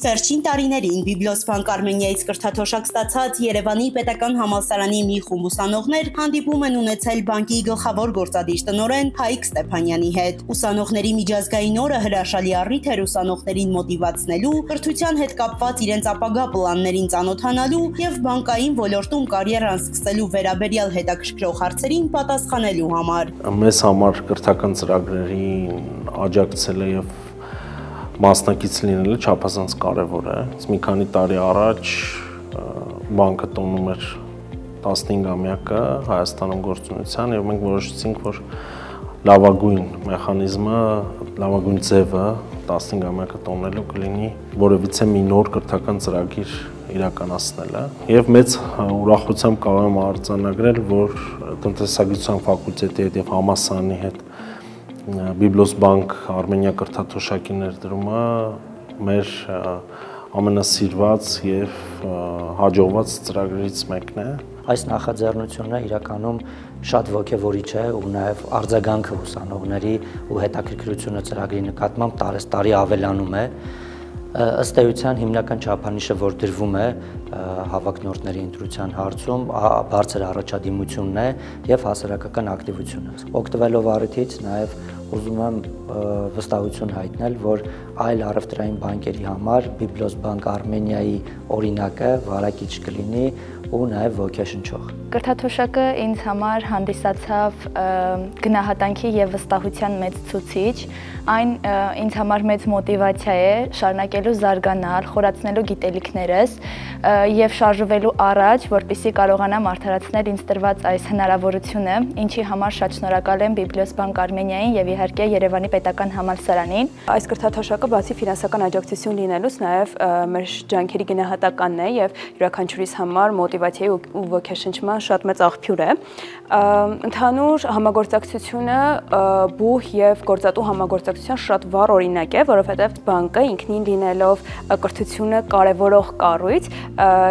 Վերջին տարիներին Բիբլոս Բանկ Արմենիայից կրթաթոշակ ստացած Երևանի պետական համալսարանի մի խումբ ուսանողներ հանդիպում են ունեցել բանկի գլխավոր գործադիր տնօրեն Հայկ Ստեփանյանի հետ։ Ուսանողների միջազգային օրը հրաշալի առիթ էր ուսանողներին մոտիվացնելու, կրթության հետ կապված իրենց ապագա պլաններին ծանոթանալու եւ բանկային ոլորտում կարիերան սկսելու վերաբերյալ հետաքրքրող հարցերին պատասխանելու համար։ Մեզ համար կրթական ծրագրերին աջակցելը եւ մասնակից լինելը չափազանց կարևոր է։ Մի քանի տարի առաջ բանկը տոնում էր 15-ամյակը Հայաստանում գործունեության եւ մենք որոշեցինք, որ լավագույն մեխանիզմը, լավագույն ձևը 15-ամյակը տոնելու կլինի որևիցե մի նոր կրթական ծրագիր իրականացնելը եւ մեծ ուրախությամբ կարող եմ արձանագրել, որ տնտեսագիտության ֆակուլտետի հետ եւ համալսարանի հետ Բիբլոս Բանկ Արմենիա կրթաթոշակի ներդրումը մեր ամենասիրված եւ հաջողված ծրագրերից մեկն է։ Այս նախաձեռնությունը իրականում շատ ոգևորիչ է ու նաեւ արձագանքը ուսանողների ու հետաքրքրությունը ծրագրի նկատմամբ տարեստարի ավելանում է։ Ըստ էության հիմնական չափանիշը, որ դրվում է հավակնորդների ընտրության հարցում, բարձր առաջադիմությունն է եւ հասարակական ակտիվությունը։ Օգտվելով առիթից նաեւ ուզում եմ վստահություն հայտնել, որ այլ առևտրային բանկերի համար Բիբլոս Բանկ Արմենիայի օրինակը վարակիչ կլինի ու նաև ոգեշնչող։ Կրթաթոշակը ինձ համար հանդիսացավ գնահատանքի եւ վստահության մեծ ցուցիչ, այն ինձ համար մեծ մոտիվացիա է շարունակելու զարգանալ, խորացնելու գիտելիքներս եւ շարժվելու առաջ, որպեսզի կարողանամ արդարացնել ինձ տրված այս հնարավորությունը, ինչի համար շատ շնորհակալ եմ Բիբլոս Բանկ Արմենիային եւ իհարկե Երևանի պետական համալսարանին։ Այս կրթաթոշակը բացի ֆինանսական աջակցություն լինելուց նաև մեր ջանքերի գնահատականն է եւ յուրաքանչյուրիս համար մոտիվացիայի ու ոգեշնչման շատ մեծ աղբյուր է։ Ընդհանուր համագործակցությունը բուհ եւ գործատու համագործակցության շատ վառ օրինակ է, որովհետեւ բանկը ինքնին լինելով կրթությունը կարևորող կառույց,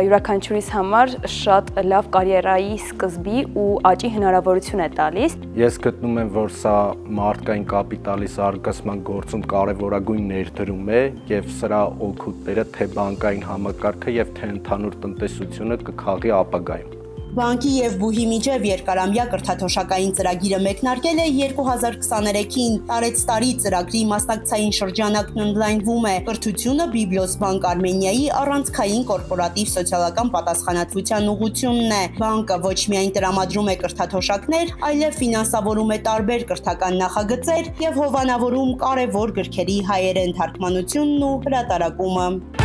յուրաքանչյուրիս համար շատ լավ կարիերայի սկզբի ու աճի հնարավորություն է տալիս։ Ես գտնում եմ, որ սա մարդկային կապիտալի զարգացման գործում կարևորագույն ներդրում է եւ սրա օգուտները թե բանկային համակարգը եւ թե ընդհանուր տնտեսությունը կքաղի ապագայում։ Բանկի եւ բուհի միջև երկարամյա կրթաթոշակային ծրագիրը մեկնարկել է 2023-ին։ Տարեցտարի ծրագրի մասնակցային շրջանակն ընդլայնվում է։ Կրթությունը Բիբլոս Բանկ Արմենիայի առանցքային կորպորատիվ սոցիալական պատասխանատվության ուղղությունն է։ Բանկը ոչ միայն տրամադրում է կրթաթոշակներ, այլև ֆինանսավորում է տարբեր կրթական նախագծեր եւ հովանավորում կարևոր գրքերի հայերեն թարգմանությունն ու հրատարակումը։